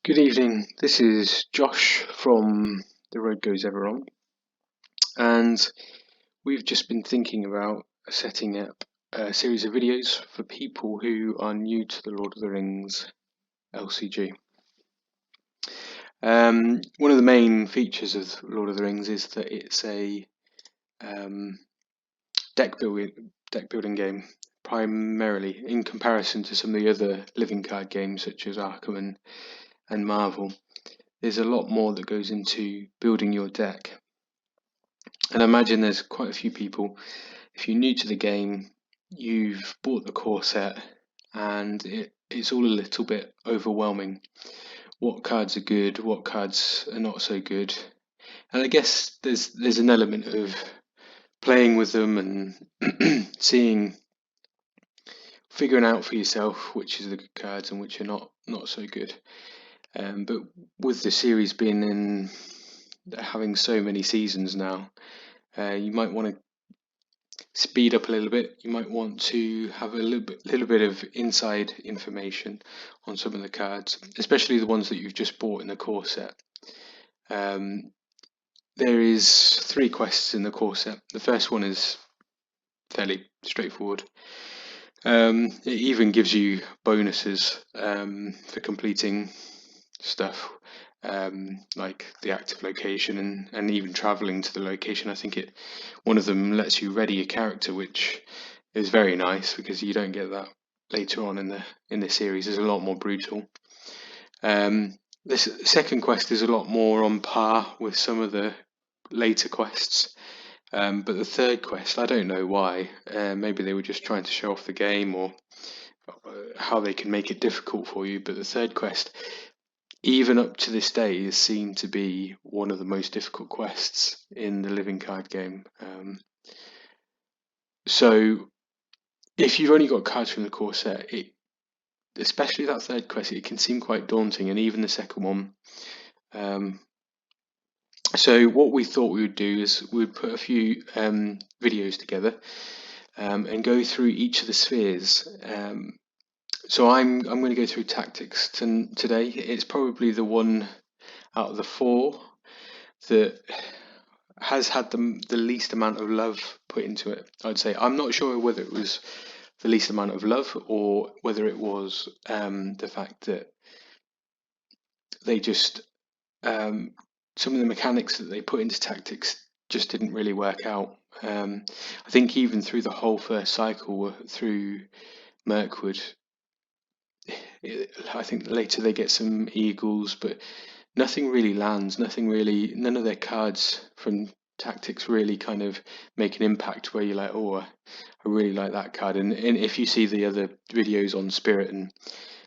Good evening, this is Josh from The Road Goes Ever On, and we've just been thinking about setting up a series of videos for people who are new to the Lord of the Rings LCG. One of the main features of Lord of the Rings is that it's a deck building game, primarily in comparison to some of the other living card games such as Arkham and Marvel. There's a lot more that goes into building your deck. And I imagine there's quite a few people, if you're new to the game, you've bought the core set and it's all a little bit overwhelming. What cards are good, what cards are not so good. And I guess there's an element of playing with them and figuring out for yourself which is the good cards and which are not so good. But with the series having so many seasons now, you might want to speed up a little bit. You might want to have a little bit of inside information on some of the cards, especially the ones that you've just bought in the core set. There is 3 quests in the core set. The first one is fairly straightforward. It even gives you bonuses for completing stuff, like the active location and even traveling to the location. I think one of them lets you ready a character, which is very nice because you don't get that later on in the series. It's a lot more brutal. This second quest is a lot more on par with some of the later quests. But the third quest, I don't know why. Maybe they were just trying to show off the game or how they can make it difficult for you. But the third quest, even up to this day, is seen to be one of the most difficult quests in the living card game. So if you've only got cards from the core set, especially that third quest, it can seem quite daunting, and even the second one. So what we thought we would do is we'd put a few videos together and go through each of the spheres. So I'm going to go through tactics today. It's probably the one out of the 4 that has had the least amount of love put into it, I'd say. I'm not sure whether it was the least amount of love or whether it was the fact that they just some of the mechanics that they put into tactics just didn't really work out. I think even through the whole first cycle through Mirkwood, I think later they get some eagles, but nothing really lands. None of their cards from tactics really kind of make an impact where you're like, oh, I really like that card. And if you see the other videos on spirit and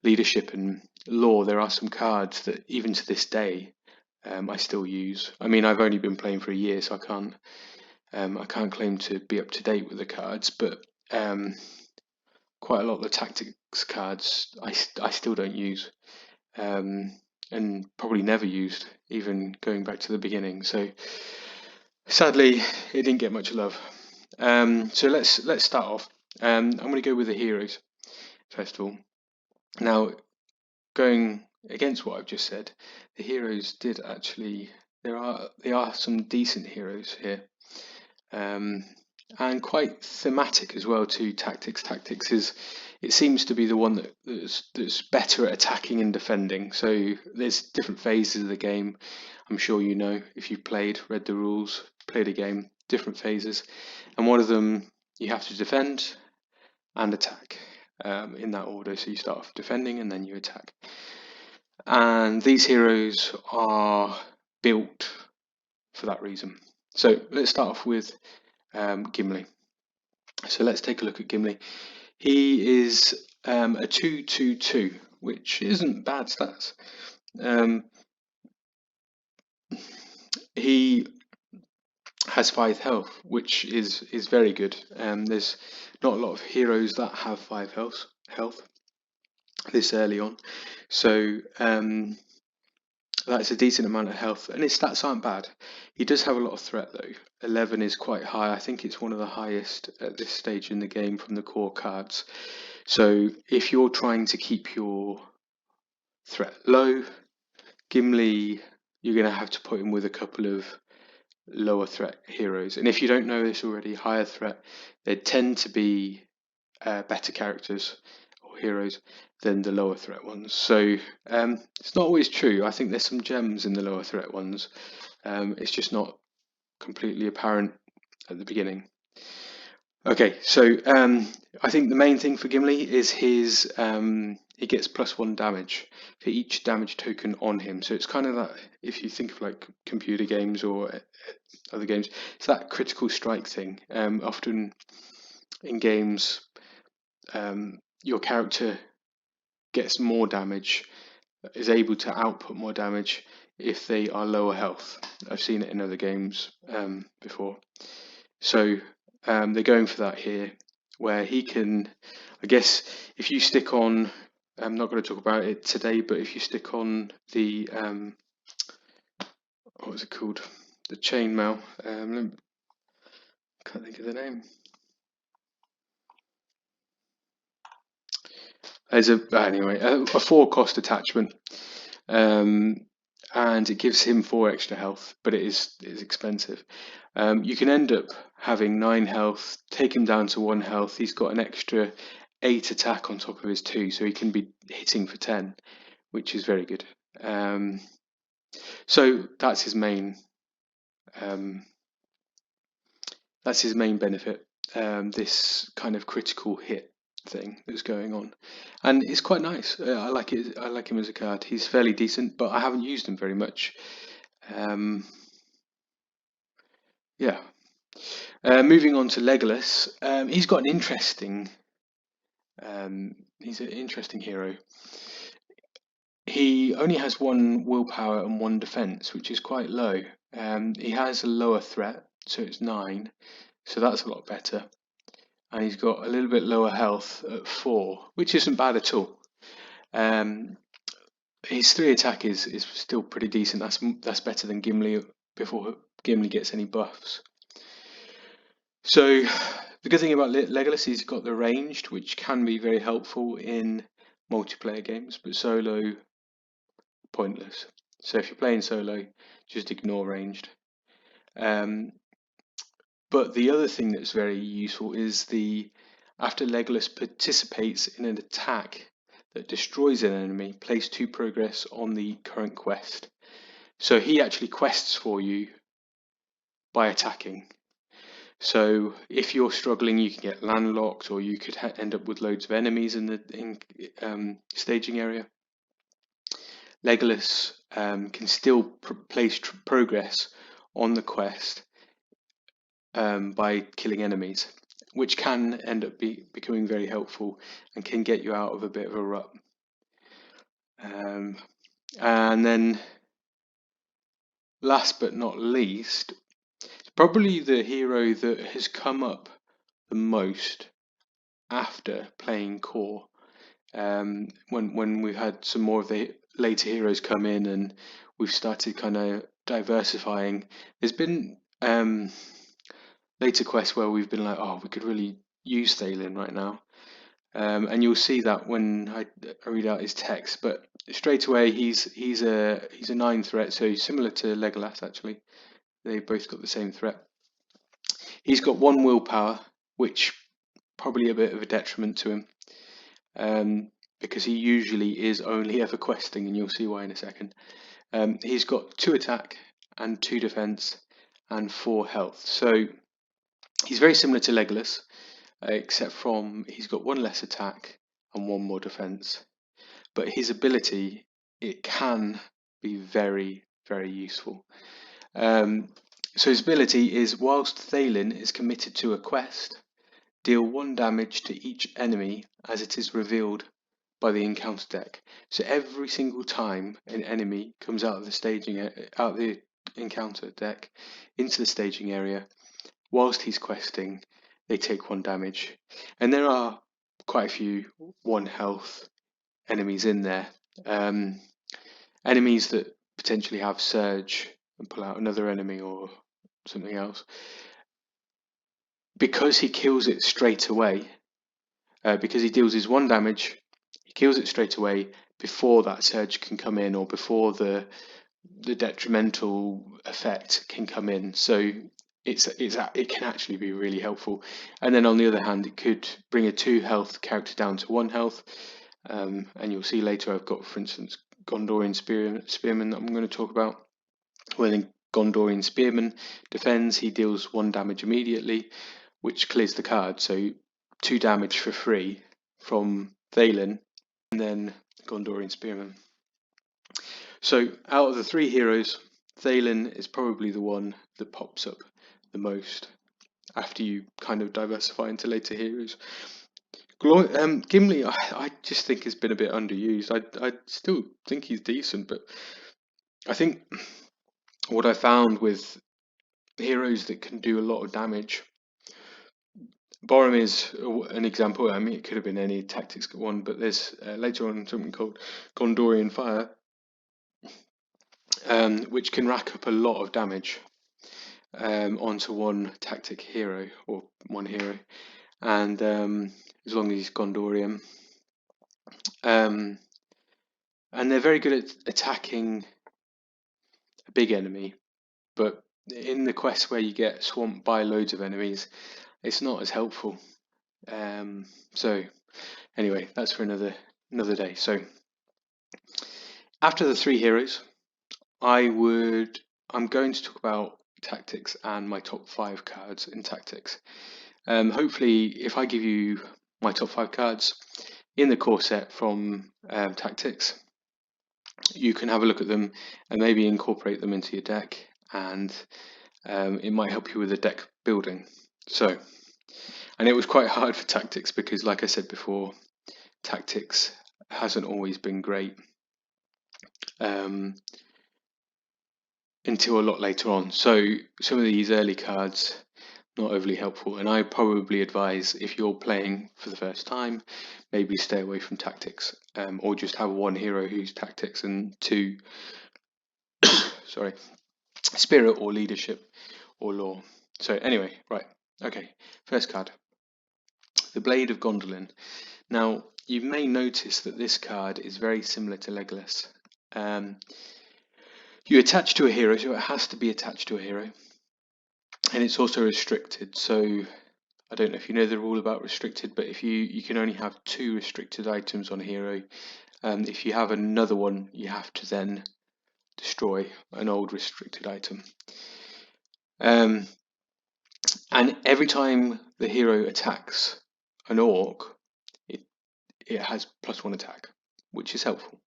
leadership and lore, there are some cards that even to this day I still use. I mean, I've only been playing for a year, so I can't claim to be up to date with the cards, but quite a lot of the tactics cards I still don't use, and probably never used, even going back to the beginning. So sadly, it didn't get much love. So let's start off. I'm going to go with the heroes first of all. Now, going against what I've just said, the heroes did actually. There are some decent heroes here, and quite thematic as well too. Tactics it seems to be the one that's better at attacking and defending. So there's different phases of the game. I'm sure you know if you've read the rules, played a game, different phases, and one of them you have to defend and attack in that order. So you start off defending and then you attack. And these heroes are built for that reason. So let's start off with Gimli. So let's take a look at Gimli. He is a 2/2/2, which isn't bad stats. He has 5 health, which is very good. There's not a lot of heroes that have 5 health this early on, so that's a decent amount of health, and his stats aren't bad. He does have a lot of threat though. 11 is quite high. I think it's one of the highest at this stage in the game from the core cards. So if you're trying to keep your threat low, Gimli, you're going to have to put him with a couple of lower threat heroes. And if you don't know this already, higher threat, they tend to be better characters or heroes than the lower threat ones. So it's not always true. I think there's some gems in the lower threat ones. It's just not completely apparent at the beginning. Okay, so I think the main thing for Gimli is his he gets +1 damage for each damage token on him. So it's kind of that, if you think of like computer games or other games, it's that critical strike thing. Often in games, your character gets more damage, is able to output more damage if they are lower health. I've seen it in other games before. So they're going for that here, where he can, I guess, if you stick on, I'm not going to talk about it today, but if you stick on the, what was it called? The chainmail. Can't think of the name. There's a 4-cost attachment, and it gives him 4 extra health, but it is expensive. You can end up having 9 health, take him down to 1 health. He's got an extra 8 attack on top of his 2, so he can be hitting for 10, which is very good. So that's his main benefit. This kind of critical hit thing that's going on, and it's quite nice. I like it. I like him as a card. He's fairly decent, but I haven't used him very much. Yeah. Moving on to Legolas, he's got an interesting. He's an interesting hero. He only has 1 willpower and 1 defense, which is quite low. He has a lower threat, so it's 9, so that's a lot better. And he's got a little bit lower health at 4, which isn't bad at all. His 3 attack is still pretty decent. That's better than Gimli before Gimli gets any buffs. So the good thing about Legolas is he's got the ranged, which can be very helpful in multiplayer games, but solo, pointless. So if you're playing solo, just ignore ranged. But the other thing that's very useful is after Legolas participates in an attack that destroys an enemy, place 2 progress on the current quest. So he actually quests for you by attacking. So if you're struggling, you can get landlocked, or you could end up with loads of enemies in the staging area. Legolas can still place progress on the quest by killing enemies, which can end up becoming very helpful and can get you out of a bit of a rut. And then last but not least, probably the hero that has come up the most after playing core, when we've had some more of the later heroes come in and we've started kind of diversifying. There's been later quests where we've been like, oh, we could really use Thalen right now, and you'll see that when I read out his text. But straight away, he's a 9 threat, so he's similar to Legolas. Actually, they both got the same threat. He's got 1 willpower, which probably a bit of a detriment to him, because he usually is only ever questing, and you'll see why in a second. He's got 2 attack and 2 defense and 4 health, so he's very similar to Legolas, except from he's got 1 less attack and 1 more defense. But his ability, it can be very, very useful. So his ability is, whilst Thalen is committed to a quest, deal 1 damage to each enemy as it is revealed by the encounter deck. So every single time an enemy comes out of the encounter deck into the staging area, whilst he's questing, they take 1 damage. And there are quite a few 1 health enemies in there. Enemies that potentially have surge and pull out another enemy or something else. Because he kills it straight away, because he deals his 1 damage, he kills it straight away before that surge can come in, or before the detrimental effect can come in. So it can actually be really helpful. And then on the other hand, it could bring a 2 health character down to 1 health. And you'll see later I've got, for instance, Gondorian Spearman that I'm going to talk about. When a Gondorian Spearman defends, he deals 1 damage immediately, which clears the card. So 2 damage for free from Thalen, and then Gondorian Spearman. So out of the 3 heroes, Thalen is probably the one that pops up the most after you kind of diversify into later heroes. Gimli, I just think has been a bit underused. I still think he's decent, but I think what I found with heroes that can do a lot of damage, Borum is an example. I mean, it could have been any tactics one, but there's later on something called Gondorian Fire, which can rack up a lot of damage onto one tactic hero or one hero, and as long as he's Gondorian, and they're very good at attacking a big enemy, but in the quest where you get swamped by loads of enemies, it's not as helpful. So anyway, that's for another day. So after the 3 heroes, I'm going to talk about tactics and my top 5 cards in tactics. Hopefully, if I give you my top 5 cards in the core set from tactics, you can have a look at them and maybe incorporate them into your deck, and it might help you with the deck building. So, and it was quite hard for tactics because, like I said before, tactics hasn't always been great until a lot later on. So some of these early cards not overly helpful, and I probably advise, if you're playing for the first time, maybe stay away from tactics, or just have 1 hero who's tactics and 2 spirit or leadership or law. So anyway, right, okay, first card, the Blade of Gondolin. Now you may notice that this card is very similar to Legolas. You attach to a hero, so it has to be attached to a hero, and it's also restricted. So I don't know if you know the rule about restricted, but if you can only have 2 restricted items on a hero. If you have another one, you have to then destroy an old restricted item. And every time the hero attacks an orc, it has +1 attack, which is helpful.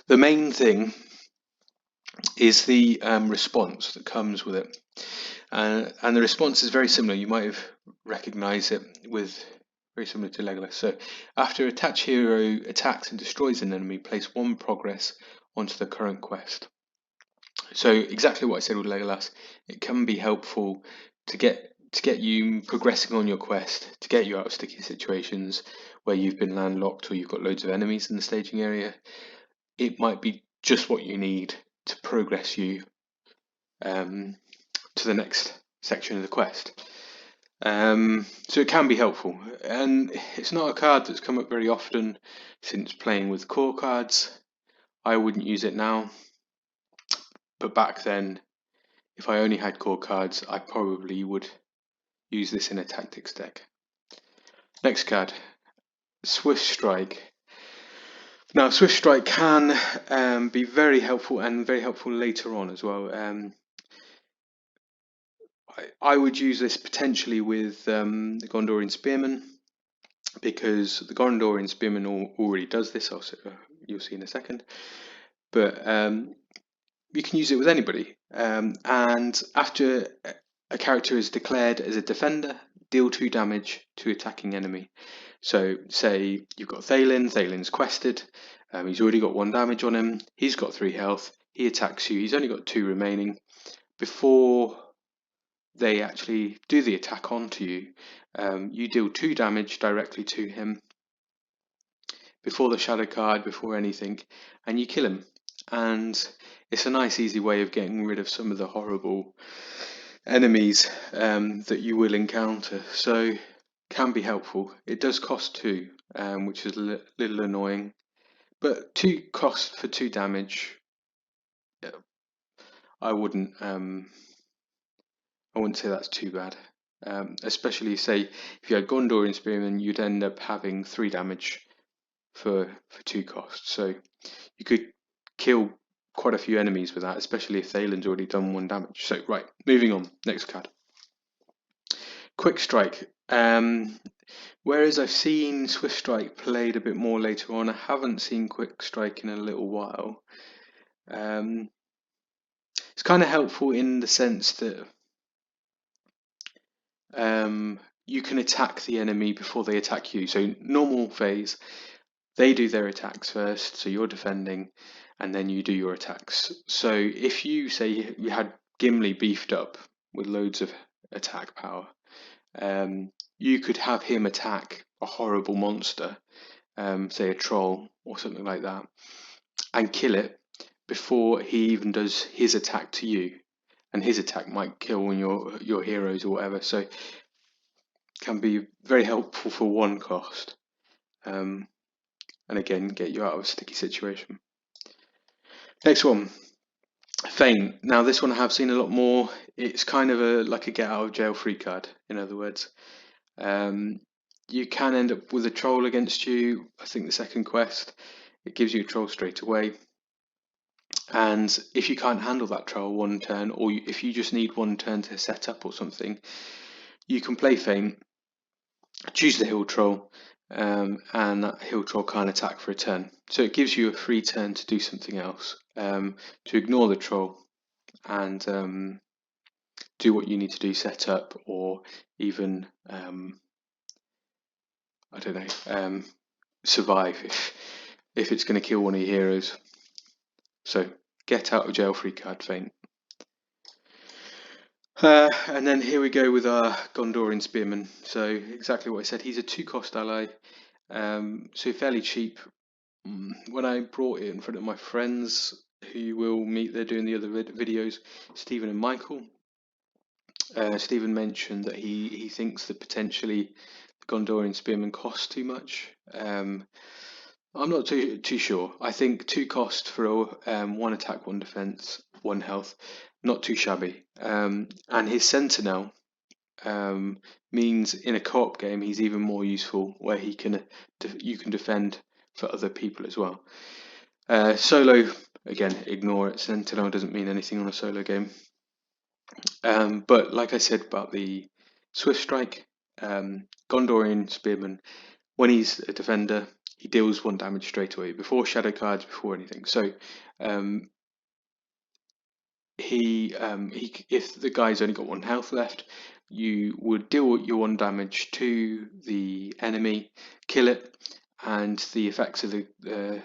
The main thing is the response that comes with it. And the response is very similar. You might have recognized it with very similar to Legolas. So after attached hero attacks and destroys an enemy, place 1 progress onto the current quest. So exactly what I said with Legolas, it can be helpful to get you progressing on your quest, to get you out of sticky situations where you've been landlocked or you've got loads of enemies in the staging area. It might be just what you need to progress you to the next section of the quest. So it can be helpful, and it's not a card that's come up very often since playing with core cards. I wouldn't use it now, but back then, if I only had core cards, I probably would use this in a tactics deck. Next card, Swift Strike. Now, Swift Strike can be very helpful, and very helpful later on as well. I would use this potentially with the Gondorian Spearman, because the Gondorian Spearman already does this. You'll see in a second. But you can use it with anybody. And after a character is declared as a defender, deal 2 damage to attacking enemy. So say you've got Thalen. Thalen's quested. He's already got 1 damage on him. He's got 3 health. He attacks you. He's only got 2 remaining. Before they actually do the attack onto you, you deal 2 damage directly to him before the shadow card, before anything, and you kill him. And it's a nice easy way of getting rid of some of the horrible enemies that you will encounter. So can be helpful. It does cost 2, which is a little annoying, but 2 cost for 2 damage. I wouldn't say that's too bad. Especially say if you had Gondorian Spearman, you'd end up having 3 damage for 2 costs. So you could kill quite a few enemies with that, especially if Thalen's already done 1 damage. So right, moving on. Next card. Quick Strike. Whereas I've seen Swift Strike played a bit more later on, I haven't seen Quick Strike in a little while. It's kind of helpful in the sense that you can attack the enemy before they attack you. So normal phase, they do their attacks first, so you're defending, and then you do your attacks. So if you say you had Gimli beefed up with loads of attack power, you could have him attack a horrible monster, say a troll or something like that, and kill it before he even does his attack to you. And his attack might kill one of your heroes or whatever. So can be very helpful for 1 cost. And again, get you out of a sticky situation. Next one, Feint. Now this one I have seen a lot more. It's kind of like a get out of jail free card, in other words. You can end up with a troll against you. I think the second quest, it gives you a troll straight away. And if you can't handle that troll 1 turn, or if you just need 1 turn to set up or something, you can play Feint, choose the hill troll, and that hill troll can't attack for a turn. So it gives you a free turn to do something else, to ignore the troll and do what you need to do, set up, or even I don't know, survive if it's going to kill one of your heroes. So get out of jail free card, Feint. And then here we go with our Gondorian Spearman. So exactly what I said, he's a 2 cost ally, so fairly cheap. When I brought it in front of my friends who you will meet, they're doing the other videos, Stephen and Michael, Stephen mentioned that he thinks that potentially the Gondorian Spearman costs too much. I'm not too sure. I think 2 cost for 1 attack, 1 defense, 1 health, not too shabby. And his Sentinel means in a co-op game he's even more useful, where you can defend for other people as well. Solo, again, ignore it. Sentinel doesn't mean anything on a solo game. But like I said about the Swift Strike, Gondorian Spearman, when he's a defender, he deals 1 damage straight away, before shadow cards, before anything. So if the guy's only got 1 health left, you would deal your 1 damage to the enemy, kill it, and the effects of that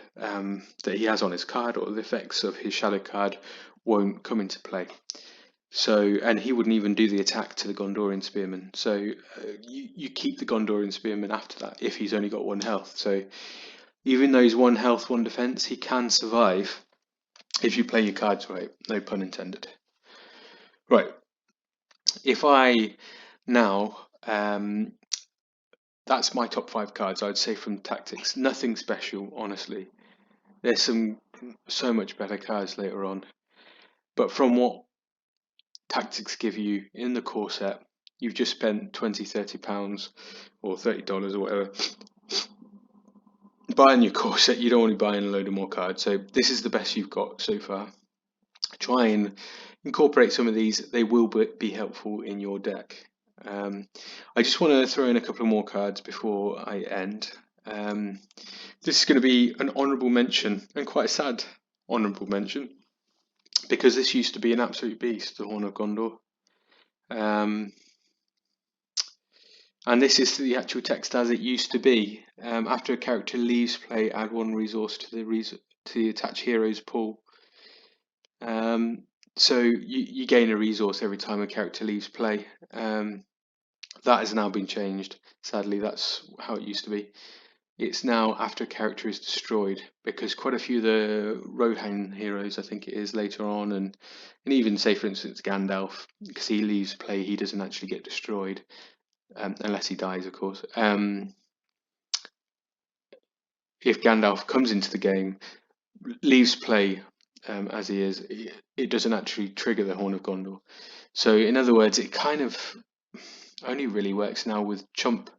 he has on his card, or the effects of his shadow card, won't come into play. So, and he wouldn't even do the attack to the Gondorian Spearman. So you keep the Gondorian Spearman after that if he's only got 1 health. So even though he's 1 health, 1 defense, he can survive if you play your cards right. No pun intended. Right. If I now, that's my top 5 cards, I'd say, from Tactics. Nothing special, honestly. There's so much better cards later on. But from what Tactics give you in the core set, you've just spent £20-30 or $30 or whatever buying your core set. You don't want to be buying a load of more cards, so this is the best you've got so far. Try and incorporate some of these. They will be helpful in your deck. I just want to throw in a couple of more cards before I end. This is going to be an honourable mention, and quite a sad honourable mention, because this used to be an absolute beast, the Horn of Gondor. And this is the actual text as it used to be. After a character leaves play, add 1 resource to the attached heroes pool. So you gain a resource every time a character leaves play. That has now been changed. Sadly, that's how it used to be. It's now after a character is destroyed, because quite a few of the Rohan heroes, I think it is, later on, and even say for instance Gandalf, because he leaves play, he doesn't actually get destroyed. unless he dies, of course. If Gandalf comes into the game, leaves play as he is, it doesn't actually trigger the Horn of Gondor. So in other words, it kind of only really works now with chump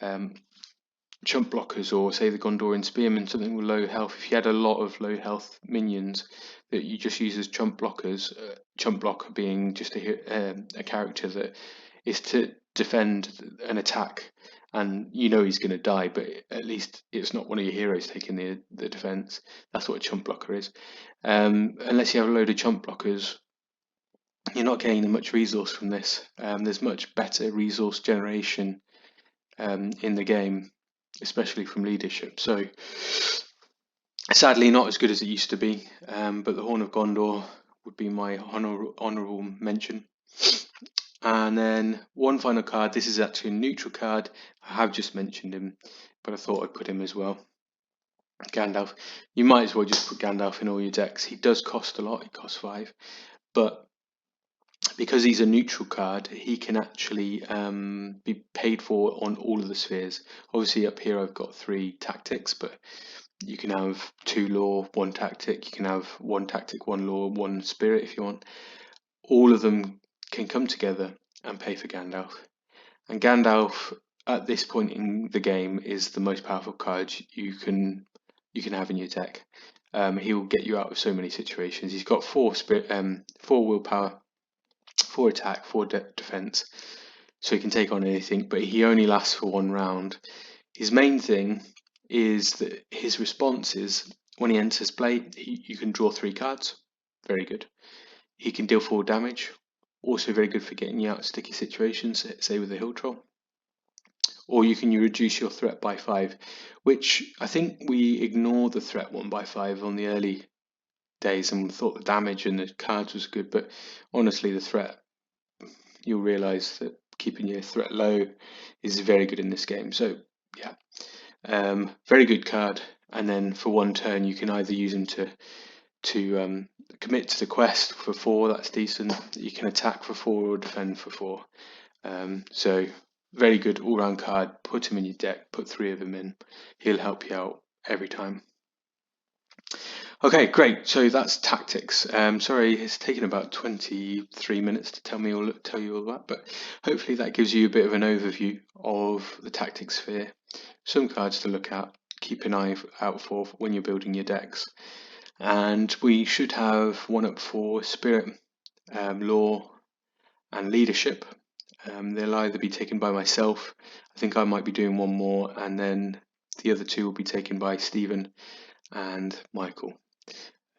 blockers, or say the Gondorian Spearman, something with low health. If you had a lot of low health minions that you just use as chump blockers, chump blocker being just a character that is to defend an attack, and you know he's going to die, but at least it's not one of your heroes taking the defense. That's what a chump blocker is. Unless you have a load of chump blockers, you're not gaining much resource from this. There's much better resource generation in the game, especially from leadership. So sadly not as good as it used to be, but the Horn of Gondor would be my honourable mention. And then one final card. This is actually a neutral card. I have just mentioned him, but I thought I'd put him as well. Gandalf. You might as well just put Gandalf in all your decks. He does cost a lot. He costs 5, but because he's a neutral card, he can actually be paid for on all of the spheres. Obviously up here I've got 3 tactics, but you can have 2 lore, 1 tactic. You can have 1 tactic, 1 lore, 1 spirit if you want. All of them can come together and pay for Gandalf. And Gandalf at this point in the game is the most powerful card you can have in your deck. He will get you out of so many situations. He's got 4 willpower, 4 attack, 4 defense, so he can take on anything, but he only lasts for 1 round. His main thing is that his response is when he enters play, you can draw 3 cards. Very good. He can deal 4 damage. Also very good for getting you out of sticky situations, say with the Hill Troll. Or you can reduce your threat by 5, which I think we ignored the threat 1 by 5 on the early days and thought the damage and the cards was good, but honestly the threat, you'll realise that keeping your threat low is very good in this game. So yeah, very good card. And then for 1 turn you can either use him to commit to the quest for 4, that's decent. You can attack for 4 or defend for 4. So very good all-round card. Put him in your deck, put 3 of them in. He'll help you out every time. Okay, great. So that's tactics. Sorry, it's taken about 23 minutes to tell you all that, but hopefully that gives you a bit of an overview of the tactics sphere. Some cards to look at, keep an eye out for when you're building your decks. And we should have 1 up for spirit, lore, and leadership. They'll either be taken by myself. I think I might be doing 1 more, and then the other 2 will be taken by Stephen and Michael.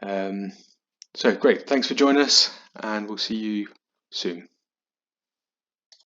So great, thanks for joining us, and we'll see you soon.